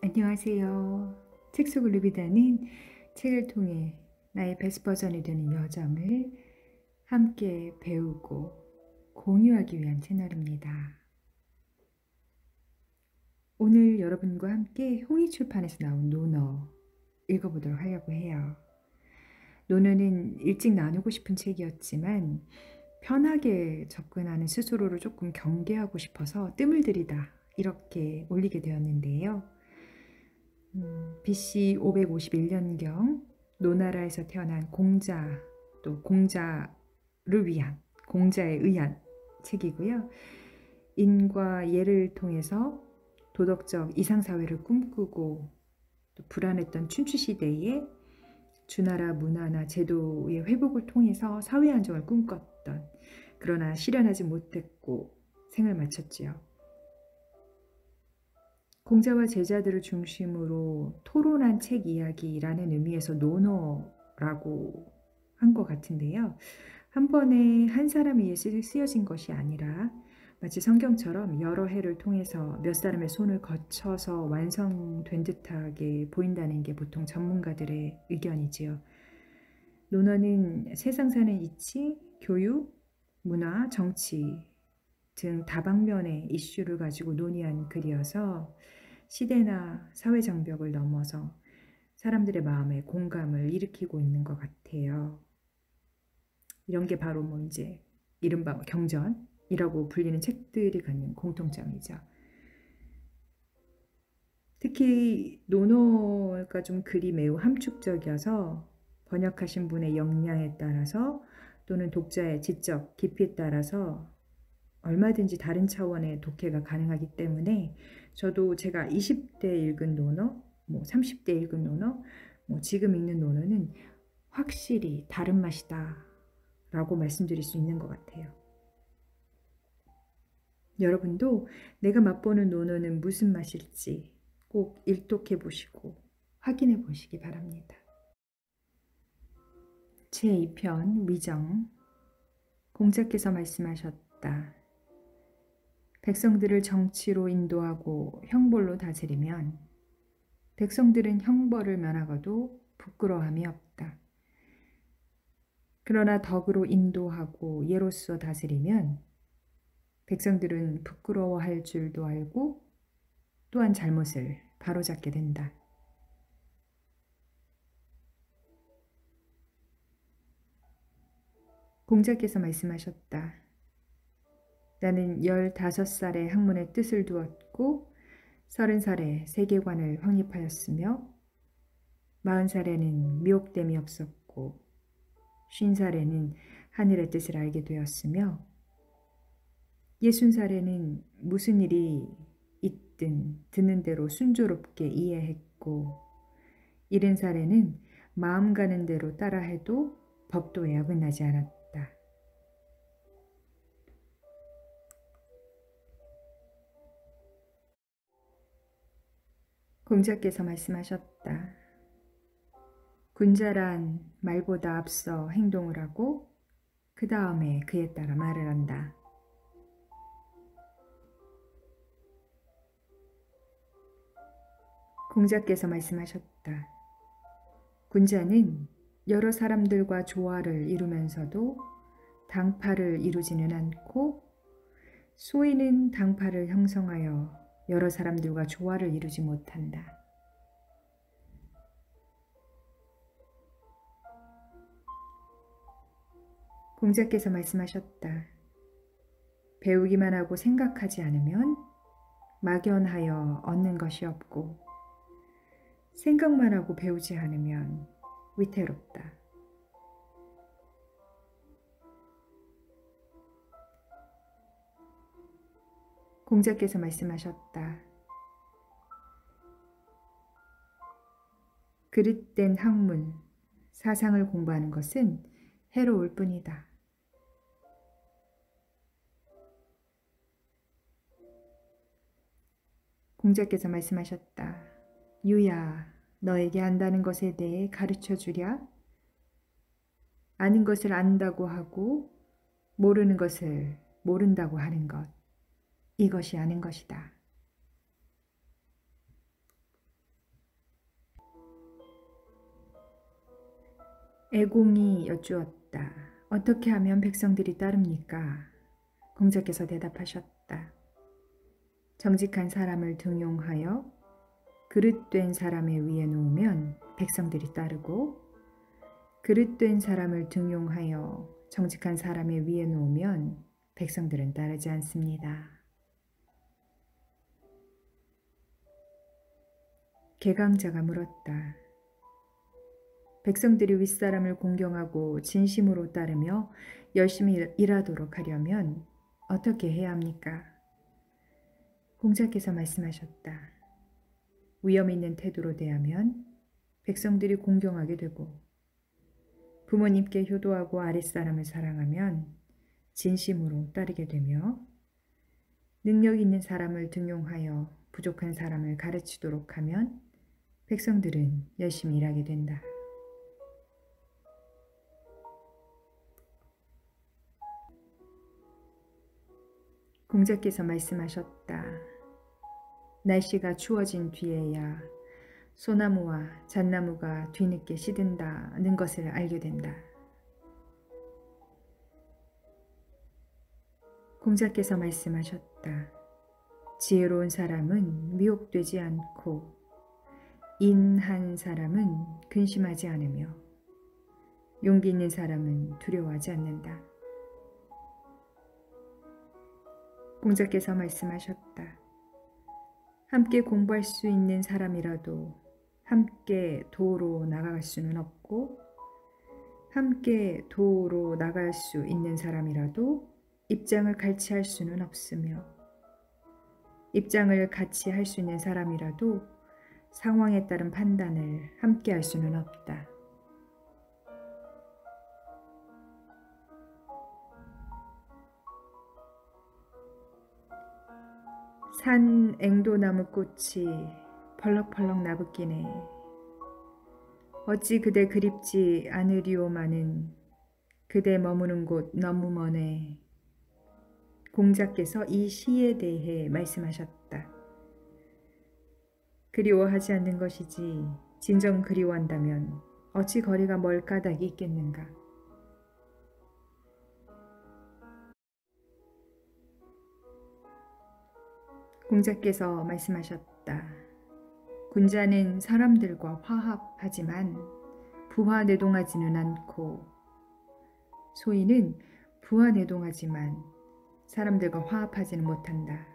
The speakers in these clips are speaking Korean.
안녕하세요. 책 속을 누비다는 책을 통해 나의 베스트 버전이 되는 여정을 함께 배우고 공유하기 위한 채널입니다. 오늘 여러분과 함께 홍익출판에서 나온 논어 읽어보도록 하려고 해요. 논어는 일찍 나누고 싶은 책이었지만 편하게 접근하는 스스로를 조금 경계하고 싶어서 뜸을 들이다 이렇게 올리게 되었는데요. BC 551년경 노나라에서 태어난 공자, 또 공자를 위한, 공자에 의한 책이고요. 인과 예를 통해서 도덕적 이상사회를 꿈꾸고 또 불안했던 춘추시대에 주나라 문화나 제도의 회복을 통해서 사회 안정을 꿈꿨던, 그러나 실현하지 못했고 생을 마쳤지요. 공자와 제자들을 중심으로 토론한 책 이야기라는 의미에서 논어라고 한 것 같은데요. 한 번에 한 사람에 의해 쓰여진 것이 아니라 마치 성경처럼 여러 해를 통해서 몇 사람의 손을 거쳐서 완성된 듯하게 보인다는 게 보통 전문가들의 의견이지요. 논어는 세상 사는 이치, 교육, 문화, 정치 등 다방면의 이슈를 가지고 논의한 글이어서 시대나 사회 장벽을 넘어서 사람들의 마음에 공감을 일으키고 있는 것 같아요. 이런 게 바로 이제 이른바 경전이라고 불리는 책들이 갖는 공통점이죠. 특히 논어가 좀 글이 매우 함축적이어서 번역하신 분의 역량에 따라서 또는 독자의 지적 깊이에 따라서 얼마든지 다른 차원의 독해가 가능하기 때문에 저도 제가 20대 읽은 논어, 30대 읽은 논어, 지금 읽는 논어는 확실히 다른 맛이다 라고 말씀드릴 수 있는 것 같아요. 여러분도 내가 맛보는 논어는 무슨 맛일지 꼭 일독해 보시고 확인해 보시기 바랍니다. 제2편 위정. 공자께서 말씀하셨다. 백성들을 정치로 인도하고 형벌로 다스리면 백성들은 형벌을 면하고도 부끄러움이 없다. 그러나 덕으로 인도하고 예로써 다스리면 백성들은 부끄러워할 줄도 알고 또한 잘못을 바로잡게 된다. 공자께서 말씀하셨다. 나는 15살에 학문의 뜻을 두었고 30살에 세계관을 확립하였으며 40살에는 미혹됨이 없었고 50살에는 하늘의 뜻을 알게 되었으며 60살에는 무슨 일이 있든 듣는 대로 순조롭게 이해했고 70살에는 마음 가는 대로 따라해도 법도에 어긋나지 않았다. 공자께서 말씀하셨다. 군자란 말보다 앞서 행동을 하고 그 다음에 그에 따라 말을 한다. 공자께서 말씀하셨다. 군자는 여러 사람들과 조화를 이루면서도 당파를 이루지는 않고 소인은 당파를 형성하여 여러 사람들과 조화를 이루지 못한다. 공자께서 말씀하셨다. 배우기만 하고 생각하지 않으면 막연하여 얻는 것이 없고 생각만 하고 배우지 않으면 위태롭다. 공자께서 말씀하셨다. 그릇된 학문, 사상을 공부하는 것은 해로울 뿐이다. 공자께서 말씀하셨다. 유야, 너에게 안다는 것에 대해 가르쳐 주랴. 아는 것을 안다고 하고 모르는 것을 모른다고 하는 것, 이것이 아는 것이다. 애공이 여쭈었다. 어떻게 하면 백성들이 따릅니까? 공자께서 대답하셨다. 정직한 사람을 등용하여 그릇된 사람의 위에 놓으면 백성들이 따르고, 그릇된 사람을 등용하여 정직한 사람의 위에 놓으면 백성들은 따르지 않습니다. 개강자가 물었다. 백성들이 윗사람을 공경하고 진심으로 따르며 열심히 일하도록 하려면 어떻게 해야 합니까? 공자께서 말씀하셨다. 위엄 있는 태도로 대하면 백성들이 공경하게 되고, 부모님께 효도하고 아랫사람을 사랑하면 진심으로 따르게 되며, 능력 있는 사람을 등용하여 부족한 사람을 가르치도록 하면 백성들은 열심히 일하게 된다. 공자께서 말씀하셨다. 날씨가 추워진 뒤에야 소나무와 잣나무가 뒤늦게 시든다는 것을 알게 된다. 공자께서 말씀하셨다. 지혜로운 사람은 미혹되지 않고 인한 사람은 근심하지 않으며 용기 있는 사람은 두려워하지 않는다. 공자께서 말씀하셨다. 함께 공부할 수 있는 사람이라도 함께 도로 나아갈 수는 없고, 함께 도로 나갈 수 있는 사람이라도 입장을 같이 할 수는 없으며, 입장을 같이 할 수 있는 사람이라도 상황에 따른 판단을 함께 할 수는 없다. 산 앵도나무 꽃이 펄럭펄럭 나붓기네. 어찌 그대 그립지 않으리오마는 그대 머무는 곳 너무 머네. 공자께서 이 시에 대해 말씀하셨다. 그리워하지 않는 것이지 진정 그리워한다면 어찌 거리가 멀 까닭이 있겠는가. 공자께서 말씀하셨다. 군자는 사람들과 화합하지만 부화내동하지는 않고, 소인은 부화내동하지만 사람들과 화합하지는 못한다.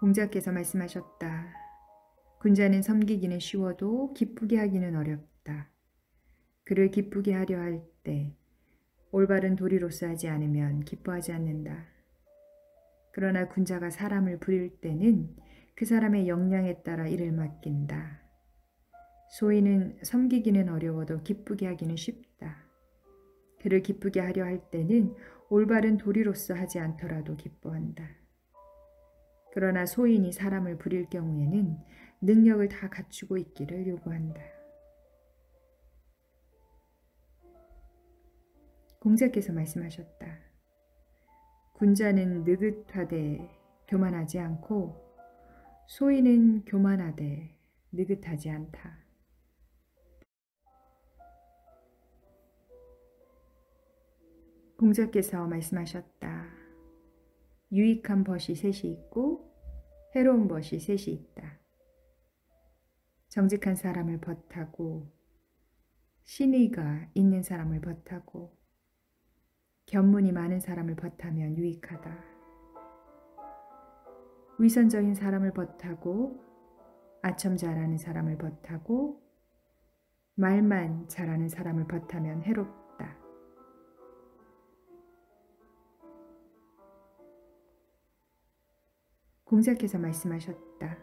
공자께서 말씀하셨다. 군자는 섬기기는 쉬워도 기쁘게 하기는 어렵다. 그를 기쁘게 하려 할 때 올바른 도리로서 하지 않으면 기뻐하지 않는다. 그러나 군자가 사람을 부릴 때는 그 사람의 역량에 따라 일을 맡긴다. 소인은 섬기기는 어려워도 기쁘게 하기는 쉽다. 그를 기쁘게 하려 할 때는 올바른 도리로서 하지 않더라도 기뻐한다. 그러나 소인이 사람을 부릴 경우에는 능력을 다 갖추고 있기를 요구한다. 공자께서 말씀하셨다. 군자는 느긋하되 교만하지 않고, 소인은 교만하되 느긋하지 않다. 공자께서 말씀하셨다. 유익한 벗이 셋이 있고 해로운 벗이 셋이 있다. 정직한 사람을 벗하고, 신의가 있는 사람을 벗하고, 견문이 많은 사람을 벗하면 유익하다. 위선적인 사람을 벗하고, 아첨 잘하는 사람을 벗하고, 말만 잘하는 사람을 벗하면 해롭다. 공자께서 말씀하셨다.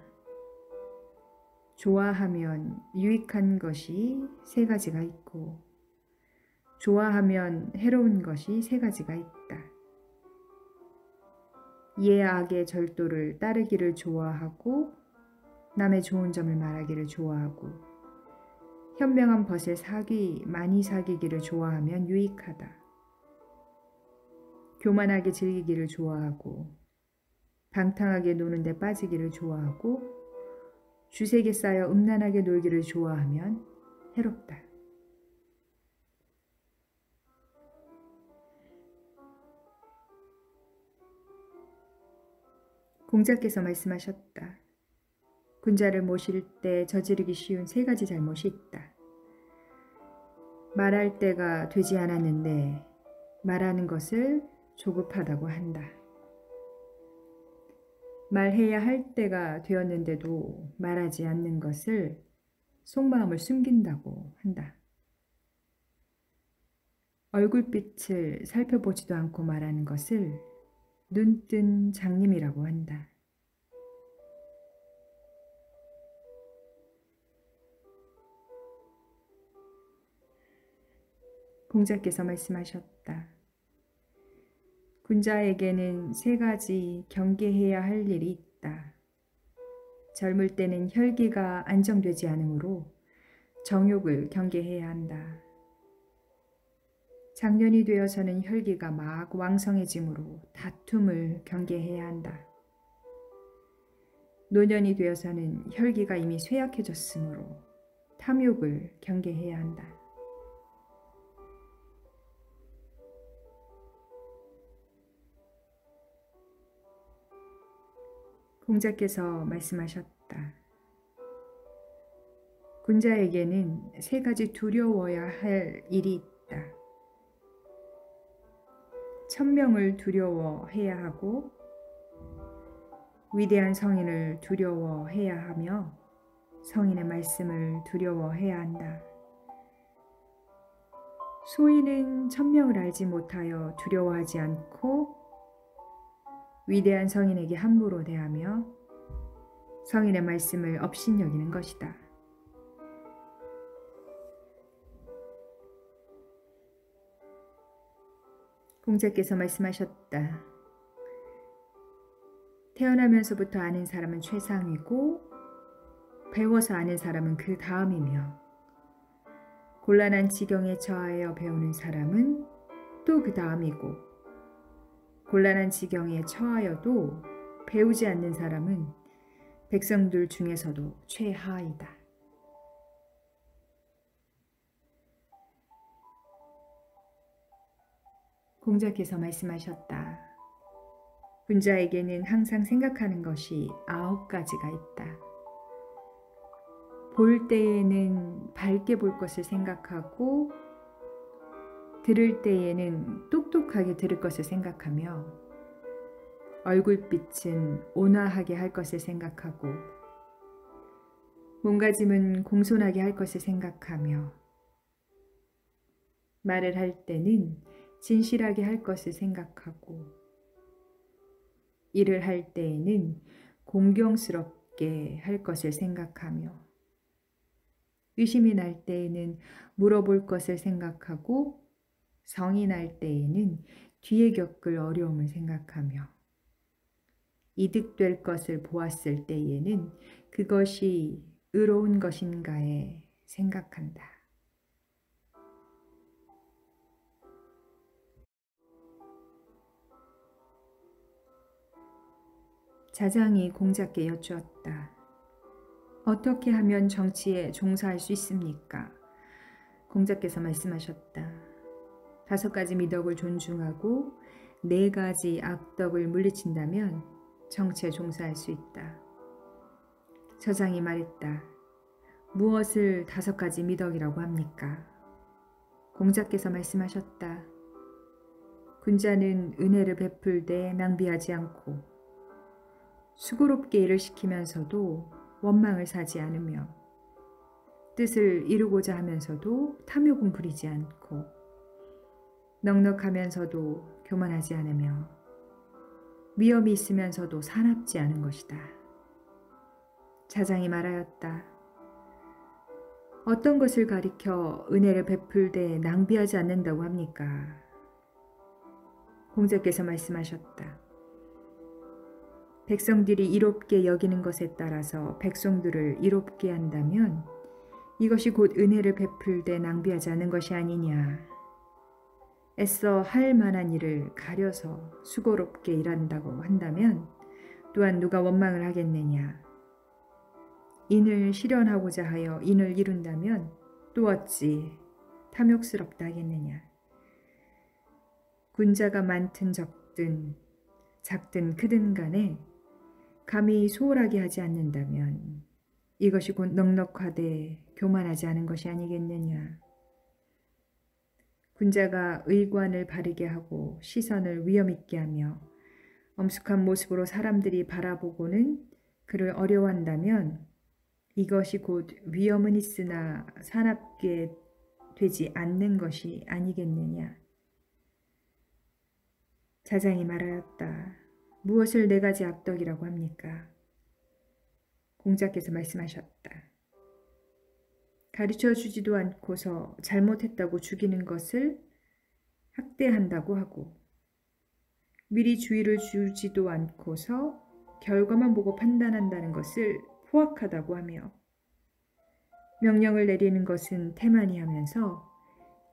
좋아하면 유익한 것이 세 가지가 있고, 좋아하면 해로운 것이 세 가지가 있다. 예악의 절도를 따르기를 좋아하고, 남의 좋은 점을 말하기를 좋아하고, 현명한 벗을 많이 사귀기를 좋아하면 유익하다. 교만하게 즐기기를 좋아하고, 방탕하게 노는 데 빠지기를 좋아하고, 주색에 쌓여 음란하게 놀기를 좋아하면 해롭다. 공자께서 말씀하셨다. 군자를 모실 때 저지르기 쉬운 3가지 잘못이 있다. 말할 때가 되지 않았는데 말하는 것을 조급하다고 한다. 말해야 할 때가 되었는데도 말하지 않는 것을 속마음을 숨긴다고 한다. 얼굴빛을 살펴보지도 않고 말하는 것을 눈뜬 장님이라고 한다. 공자께서 말씀하셨다. 군자에게는 3가지 경계해야 할 일이 있다. 젊을 때는 혈기가 안정되지 않으므로 정욕을 경계해야 한다. 장년이 되어서는 혈기가 막 왕성해지므로 다툼을 경계해야 한다. 노년이 되어서는 혈기가 이미 쇠약해졌으므로 탐욕을 경계해야 한다. 공자께서 말씀하셨다. 군자에게는 3가지 두려워야 할 일이 있다. 천명을 두려워해야 하고 위대한 성인을 두려워해야 하며 성인의 말씀을 두려워해야 한다. 소인은 천명을 알지 못하여 두려워하지 않고 위대한 성인에게 함부로 대하며 성인의 말씀을 업신여기는 것이다. 공자께서 말씀하셨다. 태어나면서부터 아는 사람은 최상이고 배워서 아는 사람은 그 다음이며 곤란한 지경에 처하여 배우는 사람은 또 그 다음이고 곤란한 지경에 처하여도 배우지 않는 사람은 백성들 중에서도 최하이다. 공자께서 말씀하셨다. 군자에게는 항상 생각하는 것이 9가지가 있다. 볼 때에는 밝게 볼 것을 생각하고 들을 때에는 똑똑하게 들을 것을 생각하며 얼굴빛은 온화하게 할 것을 생각하고 몸가짐은 공손하게 할 것을 생각하며 말을 할 때는 진실하게 할 것을 생각하고 일을 할 때에는 공경스럽게 할 것을 생각하며 의심이 날 때에는 물어볼 것을 생각하고 성이 날 때에는 뒤에 겪을 어려움을 생각하며 이득될 것을 보았을 때에는 그것이 의로운 것인가에 생각한다. 자장이 공자께 여쭈었다. 어떻게 하면 정치에 종사할 수 있습니까? 공자께서 말씀하셨다. 5가지 미덕을 존중하고 4가지 악덕을 물리친다면 정치에 종사할 수 있다. 저장이 말했다. 무엇을 5가지 미덕이라고 합니까? 공자께서 말씀하셨다. 군자는 은혜를 베풀되 낭비하지 않고 수고롭게 일을 시키면서도 원망을 사지 않으며 뜻을 이루고자 하면서도 탐욕은 부리지 않고 넉넉하면서도 교만하지 않으며 위험이 있으면서도 사납지 않은 것이다. 자장이 말하였다. 어떤 것을 가리켜 은혜를 베풀되 낭비하지 않는다고 합니까? 공자께서 말씀하셨다. 백성들이 이롭게 여기는 것에 따라서 백성들을 이롭게 한다면 이것이 곧 은혜를 베풀되 낭비하지 않은 것이 아니냐. 애써 할 만한 일을 가려서 수고롭게 일한다고 한다면 또한 누가 원망을 하겠느냐. 인을 실현하고자 하여 인을 이룬다면 또 어찌 탐욕스럽다 하겠느냐. 군자가 많든 적든 작든 크든 간에 감히 소홀하게 하지 않는다면 이것이 곧 넉넉하되 교만하지 않은 것이 아니겠느냐. 군자가 의관을 바르게 하고 시선을 위엄있게 하며 엄숙한 모습으로 사람들이 바라보고는 그를 어려워한다면 이것이 곧 위엄은 있으나 사납게 되지 않는 것이 아니겠느냐. 자장이 말하였다. 무엇을 네 가지 악덕이라고 합니까? 공자께서 말씀하셨다. 가르쳐 주지도 않고서 잘못했다고 죽이는 것을 학대한다고 하고 미리 주의를 주지도 않고서 결과만 보고 판단한다는 것을 포악하다고 하며 명령을 내리는 것은 태만히 하면서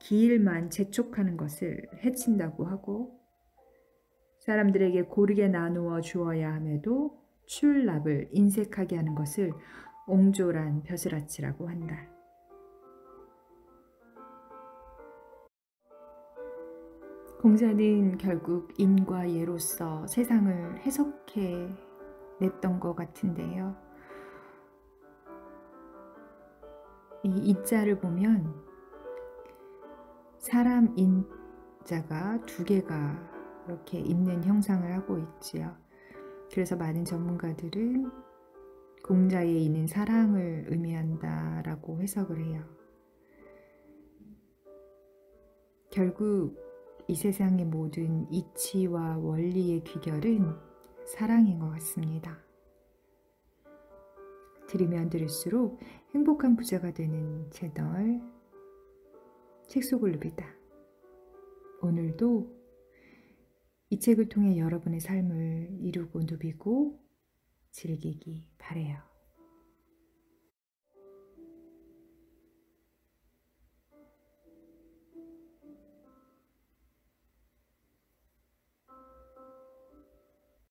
기일만 재촉하는 것을 해친다고 하고 사람들에게 고르게 나누어 주어야 함에도 출납을 인색하게 하는 것을 옹졸한 벼슬아치라고 한다. 공자는 결국 인과 예로서 세상을 해석해 냈던 것 같은데요. 이 인자를 보면 사람 인자가 두 개가 이렇게 있는 형상을 하고 있지요. 그래서 많은 전문가들은 공자의 인은 사랑을 의미한다라고 해석을 해요. 결국 이 세상의 모든 이치와 원리의 귀결은 사랑인 것 같습니다. 들으면 들을수록 행복한 부자가 되는 채널 책속을루비다. 오늘도 이 책을 통해 여러분의 삶을 이루고 누비고 즐기기 바라요.